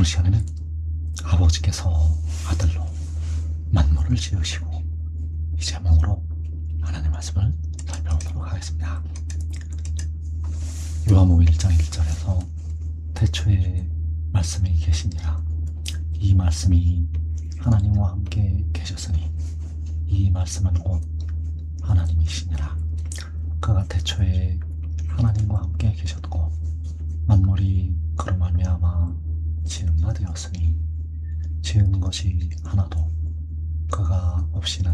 오늘 시간에는 아버지께서 아들로 만물을 지으시고 이 제목으로 하나님의 말씀을 살펴보도록 하겠습니다. 요한복음 1장 1절에서 태초에 말씀이 계시니라. 이 말씀이 하나님과 함께 계셨으니 이 말씀은 곧 하나님이시니라. 그가 태초에 하나님과 함께 계셨고 만물이 그로 말미암아 지은 바 되었으니 지은 것이 하나도 그가 없이는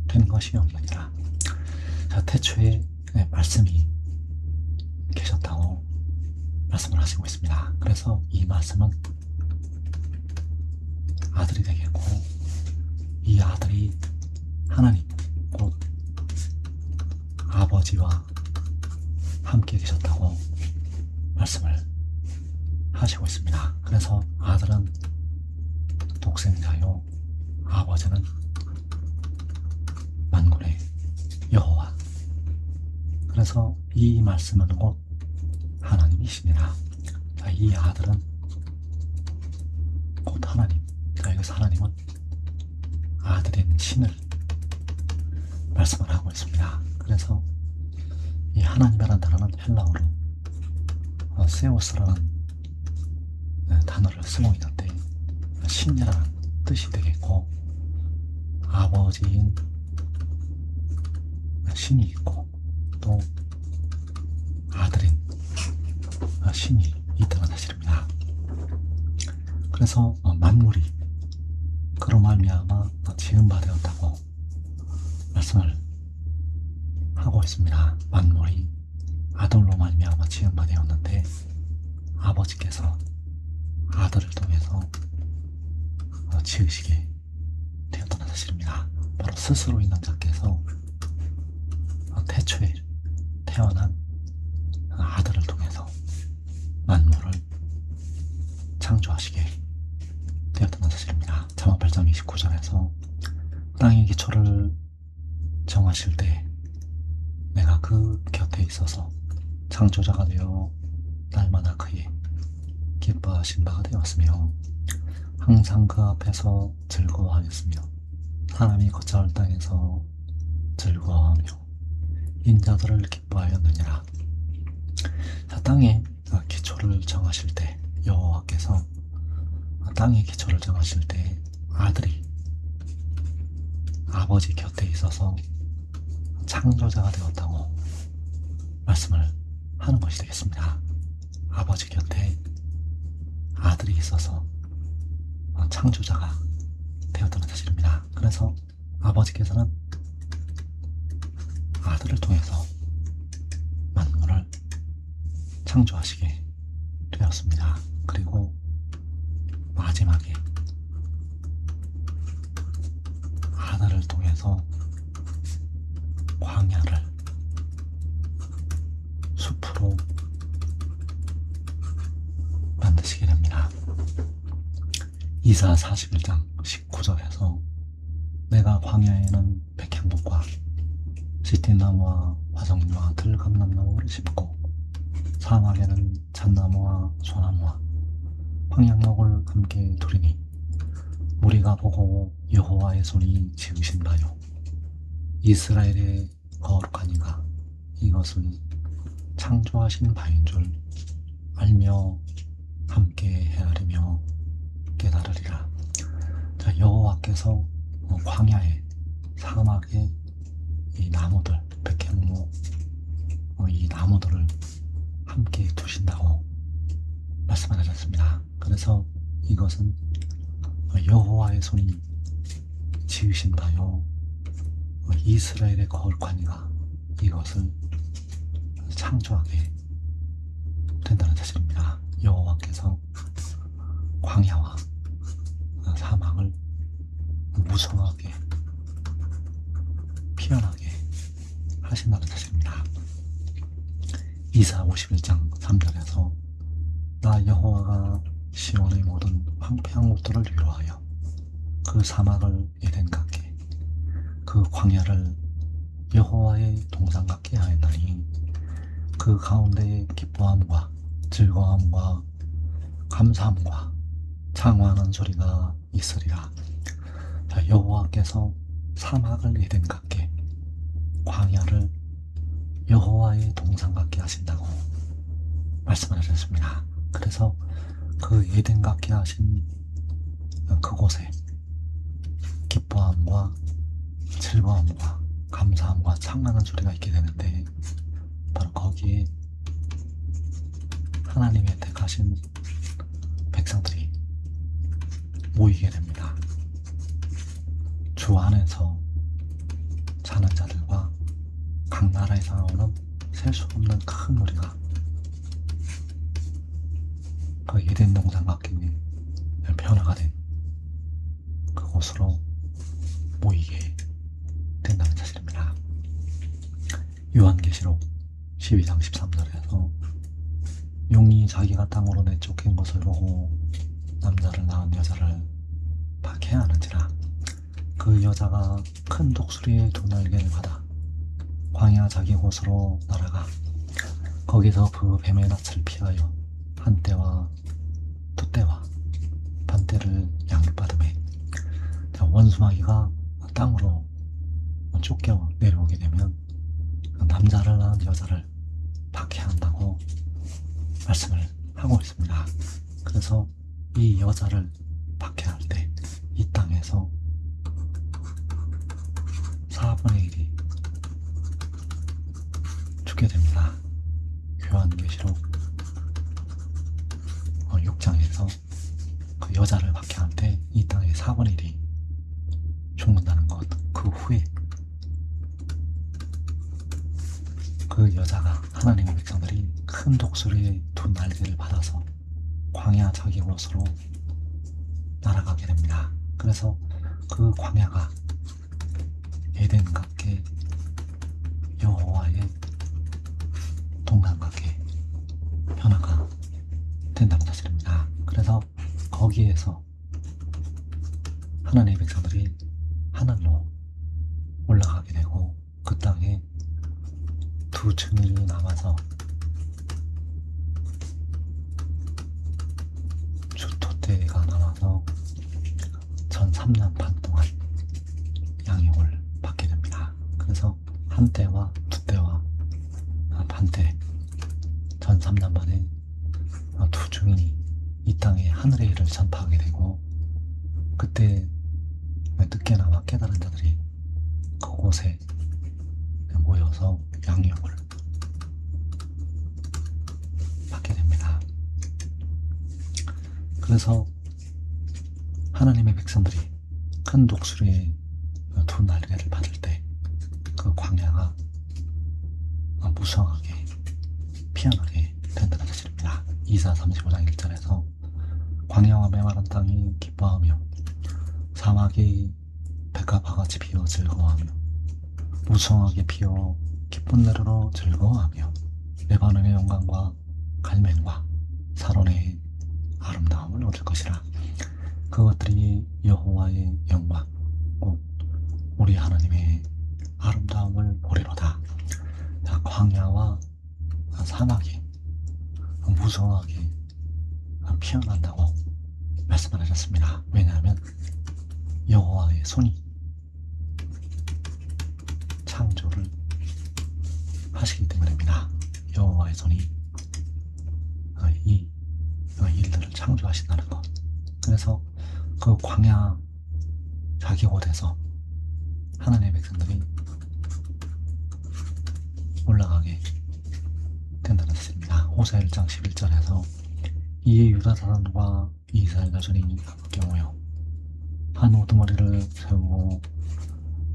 된 것이 없느니라. 자, 태초에 말씀이 계셨다고 말씀을 하시고 있습니다. 그래서 이 말씀은 아들이 되겠고 이 아들이 하나님 곧 아버지와 함께 계셨다고 말씀을 하시고 있습니다. 그래서 아들은 독생자요 아버지는 만군의 여호와. 그래서 이 말씀은 곧 하나님이시니라. 이 아들은 곧 하나님. 여기서 하나님은 아들인 신을 말씀을 하고 있습니다. 그래서 이 하나님이라는 단어는 헬라어로 세우스라는 단어를 쓰고 있는데 신이라는 뜻이 되겠고 아버지인 신이 있고 또 아들인 신이 있다는 사실입니다. 그래서 만물이 그로 말미암아 지은 바 되었다고 말씀을 하고 있습니다. 만물이 아들로 말미암아 지은 바 되었는데 아버지께서 아들을 통해서 지으시게 되었다는 사실입니다. 바로 스스로 있는 자께서 태초에 태어난 아들을 통해서 만물을 창조하시게 되었다는 사실입니다. 잠언 8장 29절에서 땅의 기초를 정하실 때 내가 그 곁에 있어서 창조자가 되어 날마다 그의 기뻐하신 바가 되었으며 항상 그 앞에서 즐거워하였으며 사람이 거처할 땅에서 즐거워하며 인자들을 기뻐하였느니라. 자, 땅의 기초를 정하실 때 여호와께서 땅의 기초를 정하실 때 아들이 아버지 곁에 있어서 창조자가 되었다고 말씀을 하는 것이 되겠습니다. 아버지 곁에 아들이 있어서 창조자가 되었다는 사실입니다. 그래서 아버지께서는 아들을 통해서 만물을 창조하시게 되었습니다. 그리고 마지막에 아들을 통해서 광야를 숲으로 만드시게 됩니다. 이사 41장 19절에서 내가 광야에는 백향목과 시티나무와 화석류와 들감람나무를 심고 사막에는 잣나무와 소나무와 황양목을 함께 두리니 우리가 보고 여호와의 손이 지으신 바요 이스라엘의 거룩한 이가 이것을 창조하신 바인 줄 알며 함께 헤아리며 깨달으리라. 자, 여호와께서 광야에 사막에 이 나무들 백향목 이 나무들을 함께 두신다고 말씀하셨습니다. 그래서 이것은 여호와의 손이 지으신 바요 이스라엘의 거룩한 이가 이것을 창조하게 된다는 사실입니다. 여호와께서 광야와 사막을 무성하게 피어나게 하신다는 사실입니다. 이사 51장 3절에서 나 여호와가 시온의 모든 황폐한 곳들을 위로하여 그 사막을 에덴 같게 그 광야를 여호와의 동산 같게 하였나니 그 가운데에 기뻐함과 즐거움과 감사함과 창왕한 소리가 있으리라. 자, 여호와께서 사막을 에덴 같게 광야를 여호와의 동산 같게 하신다고 말씀을 하셨습니다. 그래서 그 에덴 같게 하신 그곳에 기뻐함과 즐거움과 감사함과 창란한 소리가 있게 되는데, 바로 거기에 하나님의 택하신 백성들이 모이게 됩니다. 주 안에서 사는 자들과 각 나라에서 나오는 셀 수 없는 큰 무리가 그 에덴 동산 같게 변화가 된 그곳으로 모이게 된다는 사실입니다. 요한계시록 12장 13절에서 용이 자기가 땅으로 내쫓긴 것을 보고 남자를 낳은 여자를 박해하는지라. 그 여자가 큰 독수리의 두 날개를 받아 광야 자기 곳으로 날아가 거기서 그 뱀의 낯을 피하여 한때와 두때와 반때를 양육받음에, 원수마귀가 땅으로 쫓겨 내려오게 되면 남자를 낳은 여자를 박해한다고 말씀을 하고 있습니다. 그래서 이 여자를 박해할 때 이 땅에서 4분의 1이 죽게 됩니다. 요한계시록 6장에서 그 여자를 박해할 때 이 땅의 4분의 1이 죽는다는 것. 그 후에 그 여자가, 하나님의 백성들이 큰 독수리의 두 날개를 받아서 광야 자기 곳으로 날아가게 됩니다. 그래서 그 광야가 에덴 같게 여호와의 동산 같게 변화가 된다는 사실입니다. 그래서 거기에서 하나님의 백성들이 하늘로 올라가게 되고 그 땅에 두 증인이 남아서 주토대가 남아서 전 3년 반 동안 양육을 받게 됩니다. 그래서 한때와 두때와 반때 전 3년 만에 두 증인이 이 땅에 하늘의 일을 전파하게 되고, 그때 늦게나마 깨달은 자들이 그곳에 모여서 양육을 받게 됩니다. 그래서 하나님의 백성들이 큰 독수리의 두 날개를 받을 때 그 광야가 무성하게 피어나게 된다는 사실입니다. 이사 35장 1절에서 광야와 메마른 땅이 기뻐하며 사막이 백합화같이 피어 즐거워하며 무성하게 피어 기쁜 노래로 즐거워하며 레바논의 영광과 갈멜과 사론의 아름다움을 얻을 것이라. 그것들이 여호와의 영광 곧 우리 하나님의 아름다움을 보리로다. 광야와 사막이 무성하게 피어난다고 말씀을 하셨습니다. 왜냐하면 여호와의 손이 창조를 하시기 때문입니다. 여호와의 손이 이 일들을 창조하신다는 것. 그래서 그 광야 자기 곳에서 하나님의 백성들이 올라가게 된다는 뜻입니다. 호세 1장 11절에서 이에 유다 사람과 이스라엘 자손이 경우요 한 우두머리를 세우고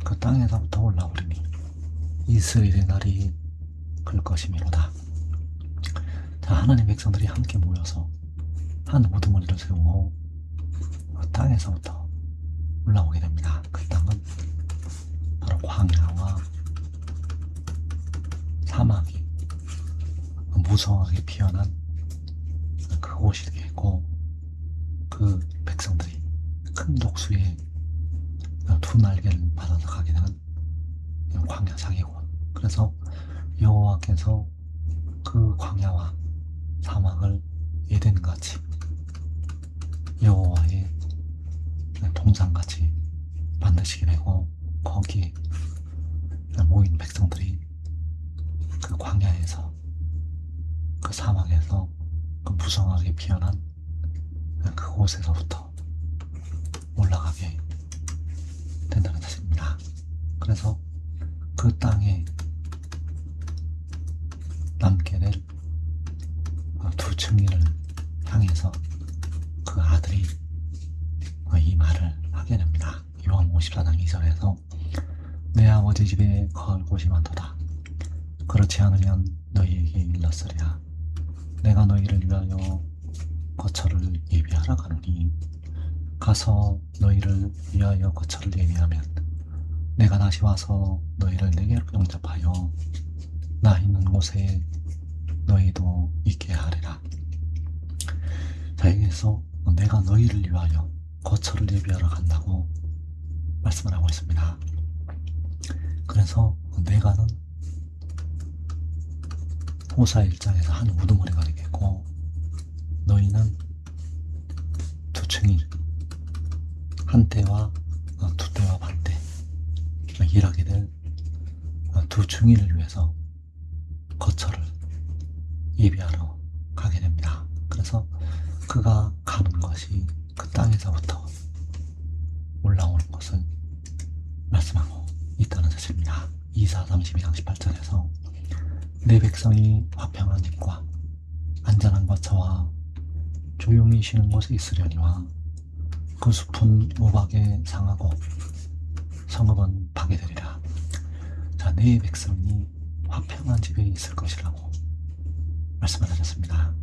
그 땅에서부터 올라오리니 이스라엘의 날이 클 것이미로다. 하나님의 백성들이 함께 모여서 한 우두머리를 세우고 그 땅에서부터 올라오게 됩니다. 그 땅은 바로 광야와 사막이 무성하게 피어난 그곳이 되겠고, 그 백성들이 큰 독수리의 두 날개를 받아서 가게 되는 광야 자기 곳. 그래서 여호와께서 그 광야와 사막을 에덴같이 여호와 동산같이 만드시게 되고, 거기에 모인 백성들이 그 광야에서, 그 사막에서, 그 무성하게 피어난 그곳에서부터 올라가게 된다는 뜻입니다. 그래서 그 땅에 남게 될 두 층위를 향해서 그 아들이 이 말을 하게 됩니다. 요한 54장 2절에서 내 아버지 집에 거할 곳이 많도다. 그렇지 않으면 너희에게 일렀으랴. 내가 너희를 위하여 거처를 예비하러 가노니 가서 너희를 위하여 거처를 예비하면 내가 다시 와서 너희를 내게로 영접하여 나 있는 곳에 너희도 있게 하리라. 자, 여기서 내가 너희를 위하여 거처를 예비하러 간다고 말씀을 하고 있습니다. 그래서 내가는 호사 1장에서 한 우두머리가 되겠고, 너희는 두 층일, 한 때와 두 때와 반때 일하게 될 두 층일을 위해서 거처를 예비하러 가게 됩니다. 그래서 그가 가는 것이 그 땅에서부터 올라오는 것을 말씀하고 있다는 뜻입니다. 이사 32장 18절에서 내 백성이 화평한 집과 안전한 거처와 조용히 쉬는 곳에 있으려니와 그 숲은 우박에 상하고 성읍은 파괴되리라. 자, 내 백성이 화평한 집에 있을 것이라고 말씀을 하셨습니다.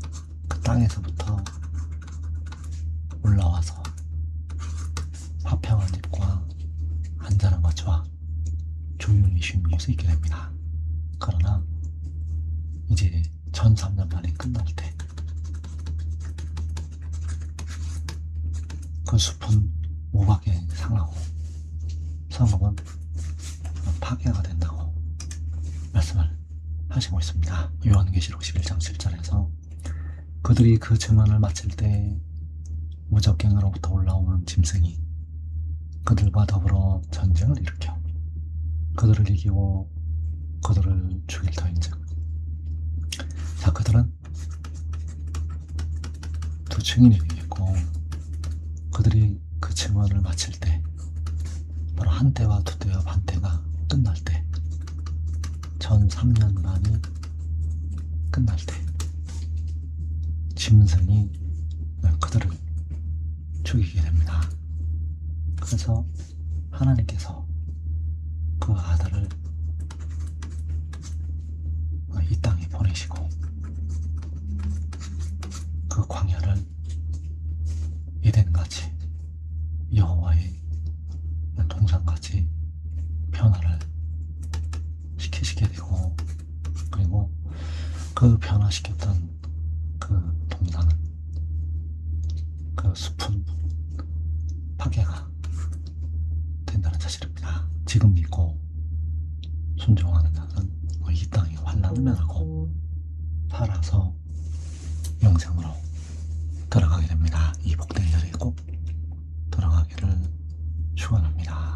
그 땅에서부터 올라와서 화평한 집과 안전한 거처와 조용히 쉬는 곳에 있게 됩니다. 그러나 이제 전 3년만이 끝날 때 그 숲은 우박에 상하고 성읍은 파괴가 된다고 말씀을 하시고 있습니다. 요한계시록 11장 7절에서 그들이 그 증언을 마칠 때 무적갱으로부터 올라오는 짐승이 그들과 더불어 전쟁을 일으켜 그들을 이기고 그들을 죽일 터인즉. 자, 그들은 두 증인이 되겠고, 그들이 그 증언을 마칠 때 바로 한 때와 두 때와 반 때가 끝날 때, 전 3년만이 끝날 때 짐승이 그들을 죽이게 됩니다. 그래서 하나님께서 그 아들을 이 땅에 보내시고 그 광야를 에덴같이 여호와의 동산같이 변화를 시키시게 되고, 그리고 그 변화시켰던 그 동산은, 그 숲은 파괴가 된다는 사실입니다. 지금 믿고 순종하는 자는 이 땅에 환난을 면하고 살아서 영생으로 들어가게 됩니다. 이 복된 자리에 꼭 들어가기를 축원합니다.